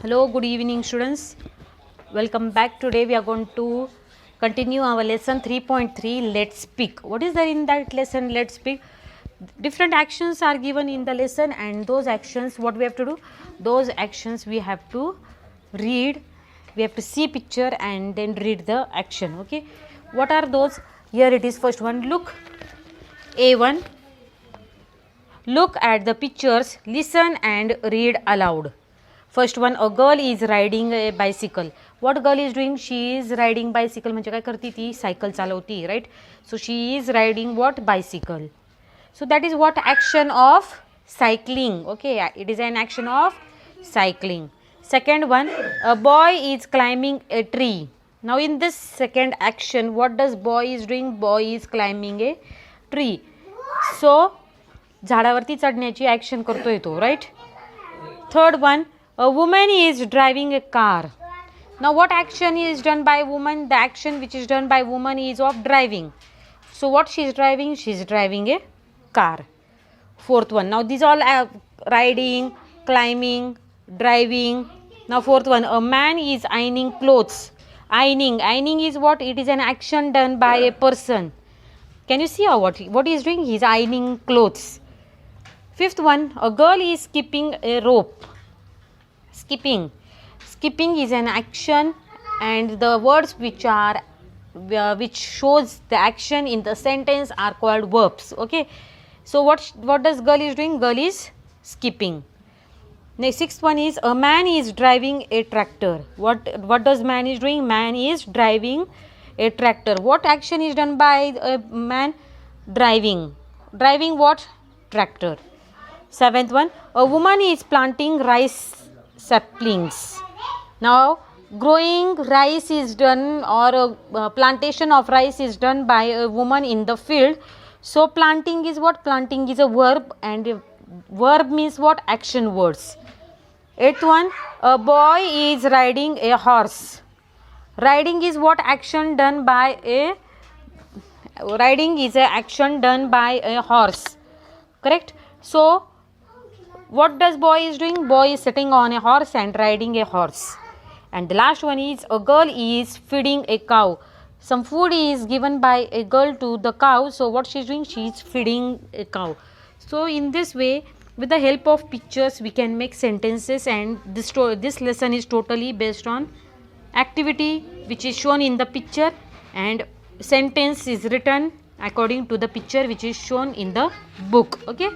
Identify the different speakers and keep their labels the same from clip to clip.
Speaker 1: Hello, good evening students. Welcome back. Today we are going to continue our lesson 3.3 Let's Speak. What is there in that lesson? Let's Speak. Different actions are given in the lesson, and those actions, what we have to do? Those actions we have to read. We have to see picture and then read the action. Okay. What are those? Here it is. First one. Look. A1. Look at the pictures, listen and read aloud. First one, a girl is riding a bicycle. What girl is doing? She is riding bicycle. म्हणजे काय करती ती? Cycle चालवती, right? So she is riding what? Bicycle. So that is what? Action of cycling. Okay, it is an action of cycling. Second one, a boy is climbing a tree. Now in this second action, what does boy is doing? Boy is climbing a tree. So झाडावरती चढण्याची action करतोय तो, right. Third one, a woman is driving a car. Now what action is done by woman? The action which is done by woman is of driving. So what she is driving? She is driving a car. Fourth one, now these all are riding, climbing, driving. Now fourth one, a man is ironing clothes. Ironing is what? It is an action done by a person. Can you see what he is doing? He is ironing clothes. Fifth one, a girl is skipping a rope. Skipping is an action, and the words which shows the action in the sentence are called verbs. Okay, so what does girl is doing? Girl is skipping. Next, sixth one is a man is driving a tractor. What does man is doing? Man is driving a tractor. What action is done by a man? Driving what? Tractor. Seventh one, a woman is planting rice saplings. Now growing rice is done, or a plantation of rice is done by a woman in the field. So planting is what? Planting is a verb, and verb means what? Action words. Eighth one, a boy is riding a horse. Riding is what? Action done by a horse, correct? So what does boy is doing? Boy is sitting on a horse and riding a horse. And the last one is a girl is feeding a cow. Some food is given by a girl to the cow. So what she is doing? She is feeding a cow. So in this way, with the help of pictures, we can make sentences, and this lesson is totally based on activity which is shown in the picture, and sentence is written according to the picture which is shown in the book. Okay.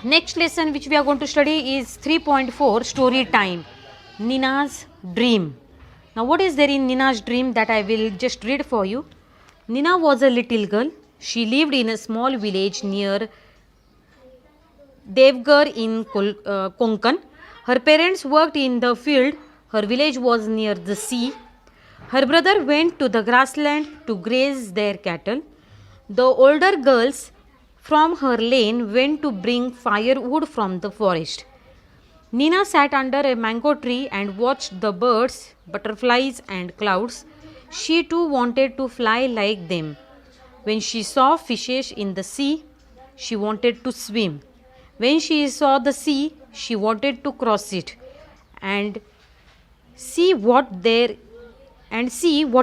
Speaker 1: Next lesson which we are going to study is 3.4 story time. Nina's dream. Now what is there in Nina's dream? That I will just read for you. Nina was a little girl. She lived in a small village near Devgarh in Konkan. Her parents worked in the field. Her village was near the sea. Her brother went to the grassland to graze their cattle. The older girls from her lane went to bring firewood from the forest. Nina sat under a mango tree and watched the birds, butterflies and clouds. She too wanted to fly like them. When she saw fishes in the sea, she wanted to swim. When she saw the sea, she wanted to cross it and see what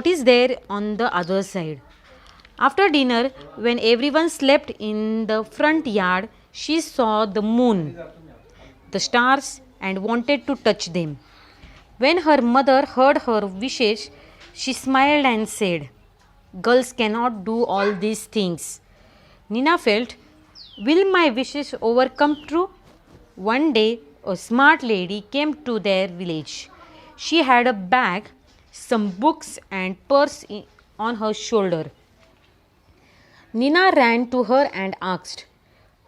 Speaker 1: is there on the other side. After dinner, when everyone slept in the front yard, she saw the moon, the stars, and wanted to touch them. When her mother heard her wishes, she smiled and said, "Girls cannot do all these things." Nina felt, will my wishes ever come true? One day, a smart lady came to their village. She had a bag, some books, and purse on her shoulder. Nina ran to her and asked,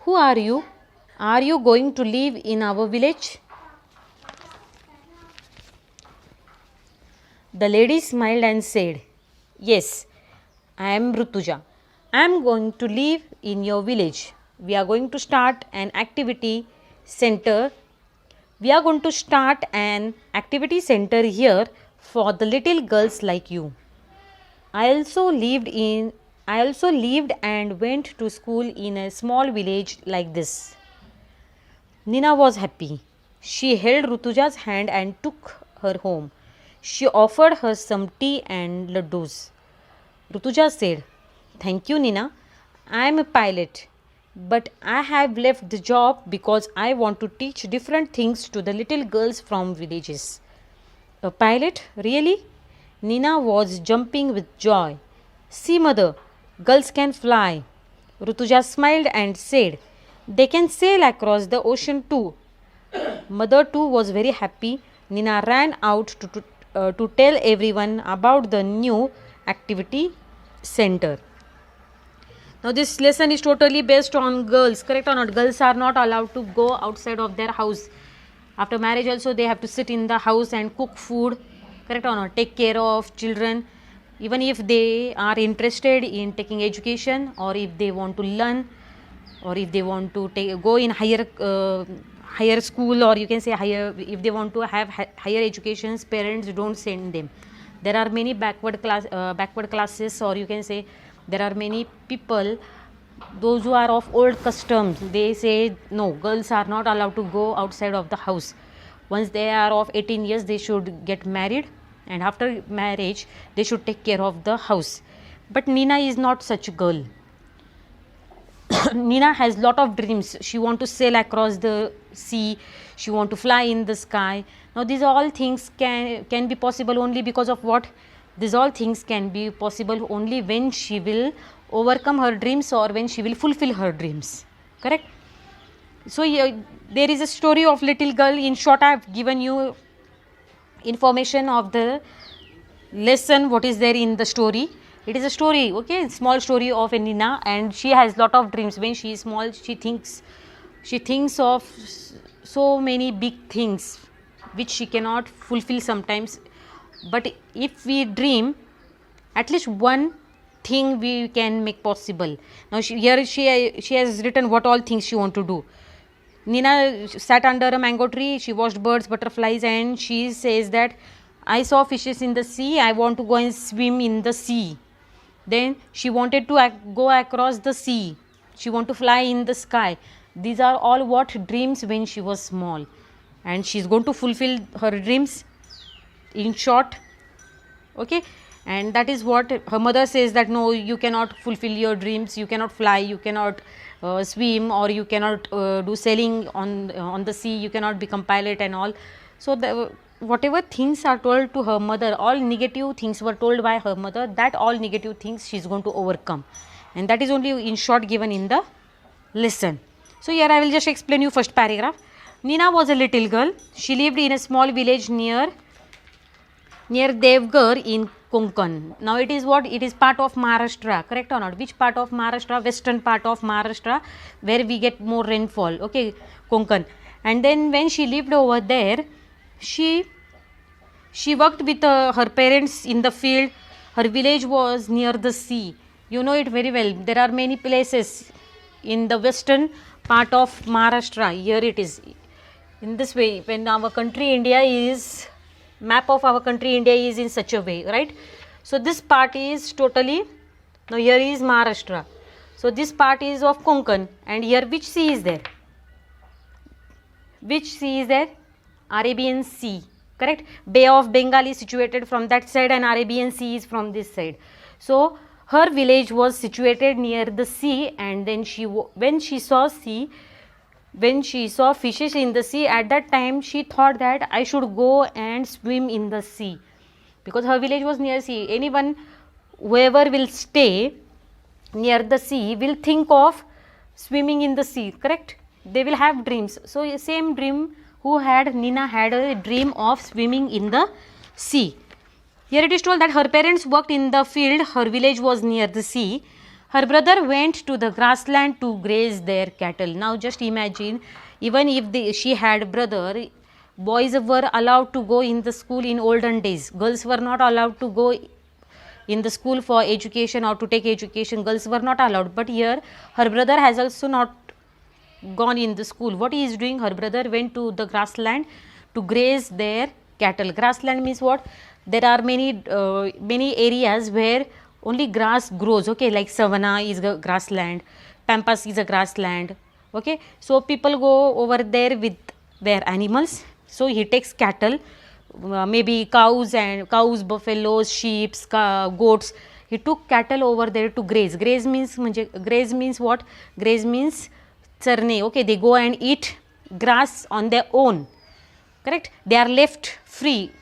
Speaker 1: "Who are you? Are you going to live in our village?" The lady smiled and said, "Yes, I am Rutuja. I am going to live in your village. We are going to start an activity center. We are going to start an activity center here for the little girls like you. I also lived and went to school in a small village like this." Nina was happy. She held Rutuja's hand and took her home. She offered her some tea and laddus. Rutuja said, "Thank you, Nina. I am a pilot, but I have left the job because I want to teach different things to the little girls from villages." "A pilot? Really?" Nina was jumping with joy. "See, mother, girls can fly." Rutuja smiled and said, "They can sail across the ocean too." Mother too was very happy. Nina ran out to tell everyone about the new activity center. Now this lesson is totally based on girls, correct or not? Girls are not allowed to go outside of their house. After marriage also they have to sit in the house and cook food, correct or not? Take care of children. Even if they are interested in taking education, or if they want to learn, or if they want to go in higher school, or you can say higher, if they want to have higher educations, parents don't send them. There are many backward classes, or you can say there are many people, those who are of old customs, they say no, girls are not allowed to go outside of the house. Once they are of 18 years they should get married, and after marriage they should take care of the house. But Nina is not such a girl. Nina has lot of dreams. She want to sail across the sea, she want to fly in the sky. Now these all things can be possible only because of what? These all things can be possible only when she will overcome her dreams, or when she will fulfill her dreams, correct? So there is a story of little girl. In short, I have given you information of the lesson, what is there in the story. It is a story, okay, small story of Nina, and she has lot of dreams. When she is small, she thinks of so many big things which she cannot fulfill sometimes. But if we dream, at least one thing we can make possible. Now here she has written what all things she want to do. Nina sat under a mango tree, she watched birds, butterflies, and she says that I saw fishes in the sea, I want to go and swim in the sea. Then she wanted to go across the sea, she want to fly in the sky. These are all what dreams when she was small, and she is going to fulfill her dreams, in short, okay. And that is what her mother says, that no, you cannot fulfill your dreams, you cannot fly, you cannot swim, or you cannot do sailing on the sea, you cannot become pilot and all. So whatever things are told to her mother, all negative things were told by her mother, that all negative things she is going to overcome, and that is only in short given in the lesson. So here I will just explain you first paragraph. Nina was a little girl. She lived in a small village near Devgarh in Konkan. Now it is what? It is part of Maharashtra, correct or not? Which part of Maharashtra? Western part of Maharashtra, where we get more rainfall, okay, Konkan. And then when she lived over there, she worked with her parents in the field. Her village was near the sea. You know it very well. There are many places in the western part of Maharashtra. Here it is. In this way, when our country India is, map of our country India is in such a way, right? So this part is totally, now here is Maharashtra. So this part is of Konkan, and here which sea is there? Which sea is there? Arabian Sea, correct? Bay of Bengal is situated from that side, and Arabian Sea is from this side. So her village was situated near the sea, and then when she saw fishes in the sea, at that time she thought that I should go and swim in the sea, because her village was near sea. Anyone, whoever will stay near the sea, will think of swimming in the sea, correct? They will have dreams. So same dream Nina had a dream of swimming in the sea. Here it is told that her parents worked in the field, her village was near the sea. Her brother went to the grassland to graze their cattle. Now just imagine, even if she had brother, boys were allowed to go in the school in olden days. Girls were not allowed to go in the school for education or to take education. Girls were not allowed. But here her brother has also not gone in the school. What he is doing? Her brother went to the grassland to graze their cattle. Grassland means what? There are many areas where only grass grows, okay, like savanna is a grassland, pampas is a grassland, okay. So people go over there with were animals. So he takes cattle, maybe cows, buffaloes, sheep, goats. He took cattle over there to graze. Graze means what? Graze means चरणे. Okay, they go and eat grass on their own. Correct? They are left free.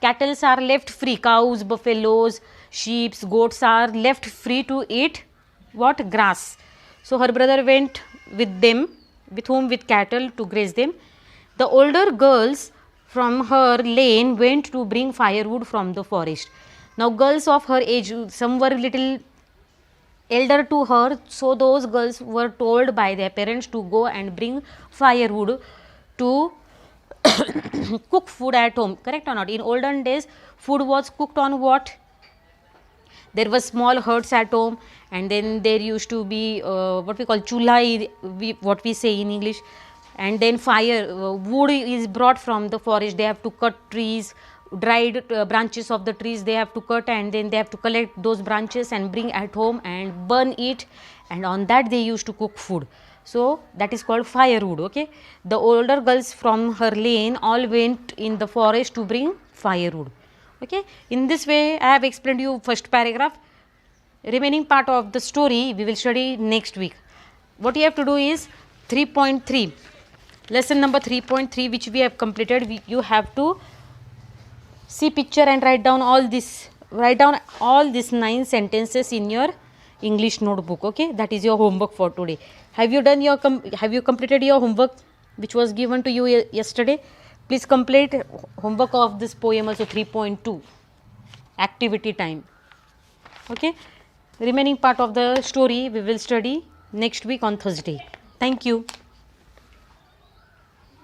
Speaker 1: Cattle are left free. Cows, buffaloes, sheep, goats are left free to eat what? Grass. So her brother went with them, with cattle to graze them. The older girls from her lane went to bring firewood from the forest. Now girls of her age, some were little elder to her, so those girls were told by their parents to go and bring firewood to cook food at home. Correct or not? In olden days, food was cooked on what? There were small huts at home, and then there used to be what we call chulha, what we say in English, and then fire, wood is brought from the forest. They have to cut trees, dried branches of the trees they have to cut, and then they have to collect those branches and bring at home and burn it, and on that they used to cook food. So that is called firewood. Okay, the older girls from her lane all went in the forest to bring firewood. Okay, in this way I have explained you first paragraph. Remaining part of the story we will study next week. What you have to do is 3.3, lesson number 3.3, which we have completed. You have to see picture and write down all these 9 sentences in your English notebook. Okay, that is your homework for today. Have you done your have you completed your homework which was given to you yesterday? Please complete homework of this poem also. 3.2, activity time. Okay, remaining part of the story we will study next week on Thursday. Thank you.